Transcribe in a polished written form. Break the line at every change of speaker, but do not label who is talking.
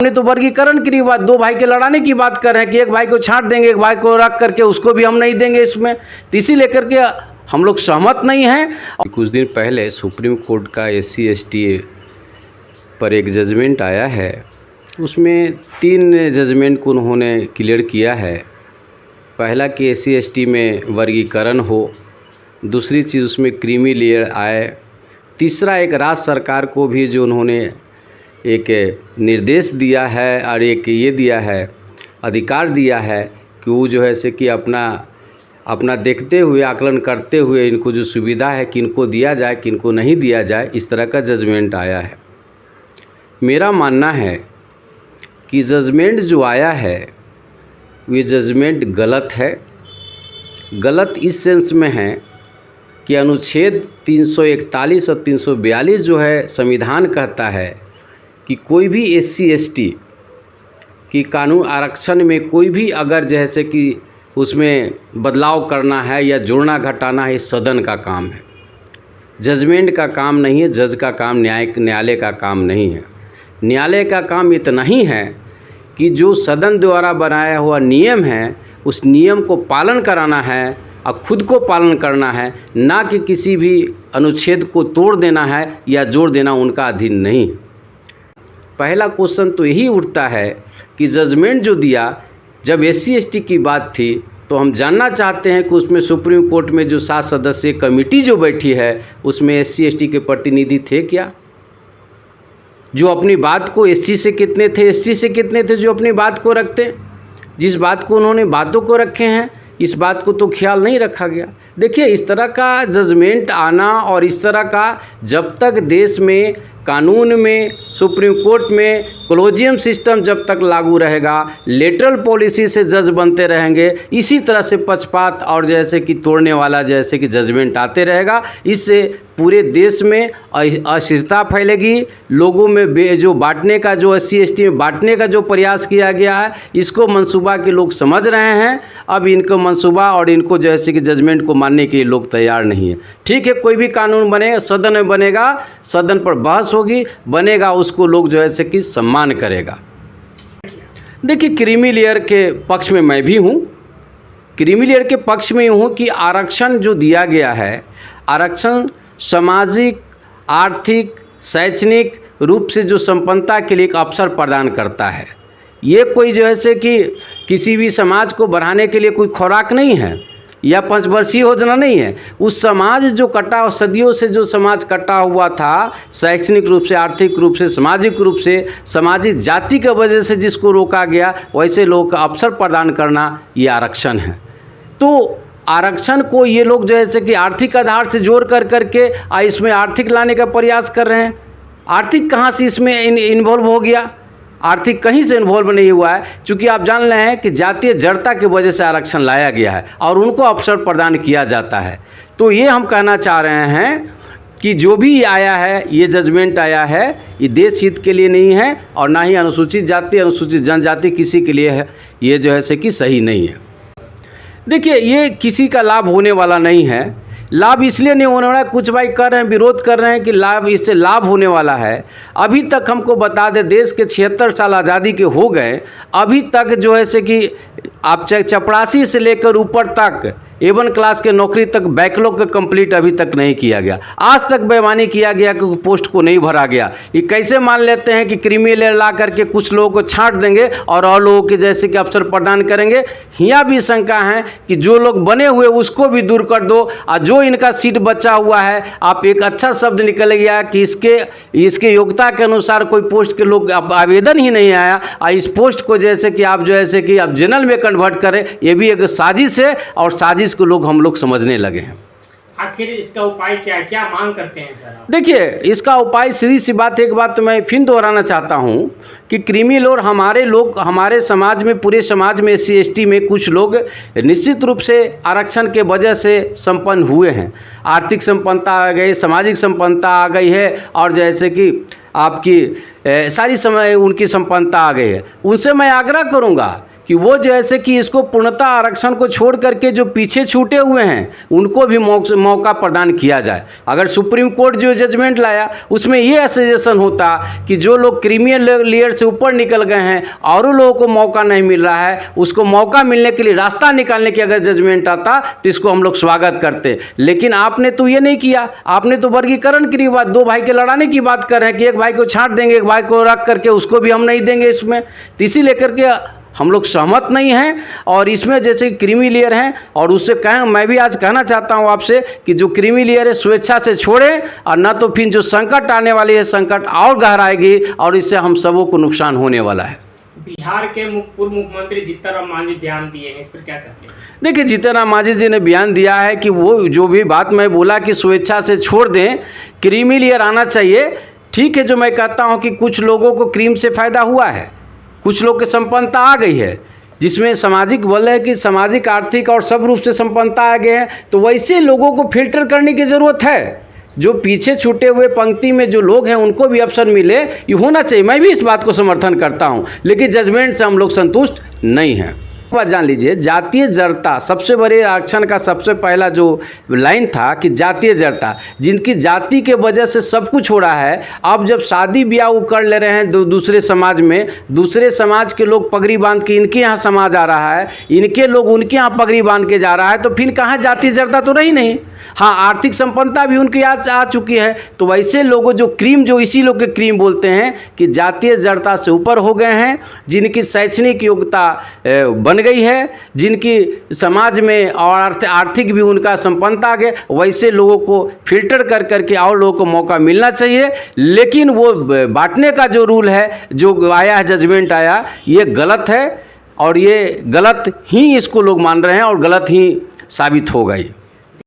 हमने तो वर्गीकरण की बात, दो भाई के लड़ाने की बात कर रहे हैं कि एक भाई को छांट देंगे, एक भाई को रख करके उसको भी हम नहीं देंगे इसमें, तो इसी लेकर के हम लोग सहमत नहीं हैं। कुछ दिन पहले सुप्रीम कोर्ट का SC ST पर एक जजमेंट आया है, उसमें 3 जजमेंट को उन्होंने क्लियर किया है। पहला कि SC ST में वर्गीकरण हो, दूसरी चीज़ उसमें क्रीमी लेयर आए, तीसरा एक राज्य सरकार को भी जो उन्होंने एक निर्देश दिया है और एक ये दिया है, अधिकार दिया है कि वो जो है से कि अपना देखते हुए, आकलन करते हुए इनको जो सुविधा है किनको दिया जाए किनको नहीं दिया जाए, इस तरह का जजमेंट आया है। मेरा मानना है कि जजमेंट जो आया है ये जजमेंट गलत है। गलत इस सेंस में है कि अनुच्छेद 341 और 342 जो है संविधान कहता है कि कोई भी SC ST की कानून आरक्षण में कोई भी अगर जैसे कि उसमें बदलाव करना है या जोड़ना घटाना है, सदन का काम है, जजमेंट का काम नहीं है, जज का काम, न्यायालय का काम नहीं है। न्यायालय का काम इतना ही है कि जो सदन द्वारा बनाया हुआ नियम है उस नियम को पालन कराना है और खुद को पालन करना है, ना कि किसी भी अनुच्छेद को तोड़ देना है या जोड़ देना उनका अधीन नहीं। पहला क्वेश्चन तो यही उठता है कि जजमेंट जो दिया, जब SC ST की बात थी तो हम जानना चाहते हैं कि उसमें सुप्रीम कोर्ट में जो 7 सदस्यीय कमेटी जो बैठी है उसमें SC ST के प्रतिनिधि थे क्या? जो अपनी बात को SC से कितने थे, ST से कितने थे जो अपनी बात को रखते? जिस बात को उन्होंने बातों को रखे हैं, इस बात को तो ख्याल नहीं रखा गया। देखिए, इस तरह का जजमेंट आना और इस तरह का जब तक देश में कानून में, सुप्रीम कोर्ट में कोलेजियम सिस्टम जब तक लागू रहेगा, लेटरल पॉलिसी से जज बनते रहेंगे, इसी तरह से पक्षपात और जैसे कि तोड़ने वाला जैसे कि जजमेंट आते रहेगा, इससे पूरे देश में अस्थिरता फैलेगी। लोगों में जो बांटने का, जो SC ST में बांटने का जो प्रयास किया गया है, इसको मंसूबा के लोग समझ रहे हैं। अब इनको मंसूबा और इनको जैसे कि जजमेंट को मानने के लिए लोग तैयार नहीं है। ठीक है, कोई भी कानून बने, सदन में बनेगा, सदन पर बहस होगी, बनेगा, उसको लोग जो है कि सम्मान करेगा। देखिए, क्रीमी लेयर के पक्ष में मैं भी हूँ, क्रीमी लेयर के पक्ष में हूँ कि आरक्षण जो दिया गया है, आरक्षण सामाजिक, आर्थिक, शैक्षणिक रूप से जो संपन्नता के लिए एक अवसर प्रदान करता है। ये कोई जो है से कि किसी भी समाज को बढ़ाने के लिए कोई खुराक नहीं है या पंचवर्षीय योजना नहीं है। उस समाज जो कटा, सदियों से जो समाज कटा हुआ था, शैक्षणिक रूप से, आर्थिक रूप से, सामाजिक रूप से, सामाजिक जाति की वजह से जिसको रोका गया, वैसे लोगों का अवसर प्रदान करना ये आरक्षण है। तो आरक्षण को ये लोग जो है कि आर्थिक आधार से जोड़ करके इसमें आर्थिक लाने का प्रयास कर रहे हैं। आर्थिक कहाँ से इसमें इन्वॉल्व हो गया? आर्थिक कहीं से इन्वॉल्व नहीं हुआ है, क्योंकि आप जान रहे हैं कि जातीय जड़ता की वजह से आरक्षण लाया गया है और उनको अवसर प्रदान किया जाता है। तो ये हम कहना चाह रहे हैं कि जो भी आया है, ये जजमेंट आया है, ये देश हित के लिए नहीं है और ना ही अनुसूचित जाति, अनुसूचित जनजाति किसी के लिए है, ये जो है कि सही नहीं है। देखिए, ये किसी का लाभ होने वाला नहीं है। लाभ इसलिए नहीं होने वाला है, कुछ भाई कर रहे हैं, विरोध कर रहे हैं कि लाभ, इससे लाभ होने वाला है। अभी तक हमको बता दें, देश के 76 साल आज़ादी के हो गए, अभी तक जो है से कि आप चपरासी से लेकर ऊपर तक A1 क्लास के नौकरी तक बैकलॉग का कंप्लीट अभी तक नहीं किया गया। आज तक बेईमानी किया गया कि पोस्ट को नहीं भरा गया। ये कैसे मान लेते हैं कि क्रीमी लेयर ला करके कुछ लोगों को छांट देंगे और लोगों के जैसे कि अवसर प्रदान करेंगे? यहाँ भी शंका है कि जो लोग बने हुए उसको भी दूर कर दो और जो इनका सीट बचा हुआ है, आप एक अच्छा शब्द निकल गया कि इसके योग्यता के अनुसार कोई पोस्ट के लोग आवेदन ही नहीं आया और इस पोस्ट को जैसे कि आप जो है कि आप जनरल में कन्वर्ट करें, ये भी एक साजिश है और साजिश को लोग हम लोग समझने लगे हैं।
आखिर इसका उपाय क्या है, क्या मांग करते हैं सर?
देखिए, इसका उपाय सीधी सी बात, एक बात तो मैं फिर दोहराना चाहता हूं कि क्रीमी लेयर हमारे लोग, हमारे समाज में, पूरे समाज में SC ST में कुछ लोग निश्चित रूप से आरक्षण के वजह से संपन्न हुए हैं। आर्थिक संपन्नता आ गई, सामाजिक संपन्नता आ गई है और जैसे कि आपकी सारी समय उनकी संपन्नता आ गई है। उनसे मैं आग्रह करूँगा कि वो जैसे कि इसको पूर्णतः आरक्षण को छोड़ करके जो पीछे छूटे हुए हैं उनको भी मौका प्रदान किया जाए। अगर सुप्रीम कोर्ट जो जजमेंट लाया उसमें ये सजेशन होता कि जो लोग क्रीमियल लेयर से ऊपर निकल गए हैं और लोगों को मौका नहीं मिल रहा है, उसको मौका मिलने के लिए रास्ता निकालने की अगर जजमेंट आता तो इसको हम लोग स्वागत करते। लेकिन आपने तो ये नहीं किया, आपने तो वर्गीकरण की बात, दो भाई के लड़ाने की बात कर रहे हैं कि एक भाई को छांट देंगे, एक भाई को रख करके उसको भी हम नहीं देंगे इसमें। तो इसी लेकर के हम लोग सहमत नहीं हैं। और इसमें जैसे क्रीमी लेयर हैं और उससे मैं भी आज कहना चाहता हूं आपसे कि जो क्रीमी लेयर है स्वेच्छा से छोड़ें, और न तो फिर जो संकट आने वाली है संकट और गहराएगी और इससे हम सबों को नुकसान होने वाला है।
बिहार के पूर्व मुख्यमंत्री जीतन राम मांझी बयान दिए हैं, इस पर क्या कहते हैं?
देखिए, जीतन राम मांझी जी ने बयान दिया है कि वो जो भी बात मैं बोला कि स्वेच्छा से छोड़ दें, क्रीमी लेयर आना चाहिए। ठीक है, जो मैं कहता हूं कि कुछ लोगों को क्रीम से फ़ायदा हुआ है, कुछ लोग की संपन्नता आ गई है, जिसमें सामाजिक बल है कि सामाजिक आर्थिक और सब रूप से संपन्नता आ गए हैं, तो वैसे लोगों को फिल्टर करने की ज़रूरत है। जो पीछे छूटे हुए पंक्ति में जो लोग हैं उनको भी अवसर मिले, ये होना चाहिए। मैं भी इस बात को समर्थन करता हूं, लेकिन जजमेंट से हम लोग संतुष्ट नहीं हैं। बात जान लीजिए, जातीय जड़ता सबसे बड़े आरक्षण का सबसे पहला जो लाइन था कि जातीय जड़ता, जिनकी जाति के वजह से सब कुछ हो रहा है। अब जब शादी ब्याह वो कर ले रहे हैं दूसरे समाज में, दूसरे समाज के लोग पगड़ी बांध के इनके यहाँ समाज आ रहा है, इनके लोग उनके यहाँ पगड़ी बांध के जा रहा है, तो फिर कहाँ जातीय जड़ता तो रही नहीं। हाँ, आर्थिक संपन्नता भी उनकी आ चुकी है। तो वैसे लोगों जो क्रीम, जो इसी लोग के क्रीम बोलते हैं कि जातीय जड़ता से ऊपर हो गए हैं, जिनकी शैक्षणिक योग्यता बन गई है, जिनकी समाज में और आर्थिक भी उनका संपन्नता आ गया, वैसे लोगों को फिल्टर कर करके और लोगों को मौका मिलना चाहिए। लेकिन वो बांटने का जो रूल है, जो आया है, जजमेंट आया, ये गलत है और ये गलत ही इसको लोग मान रहे हैं और गलत ही साबित होगा ये।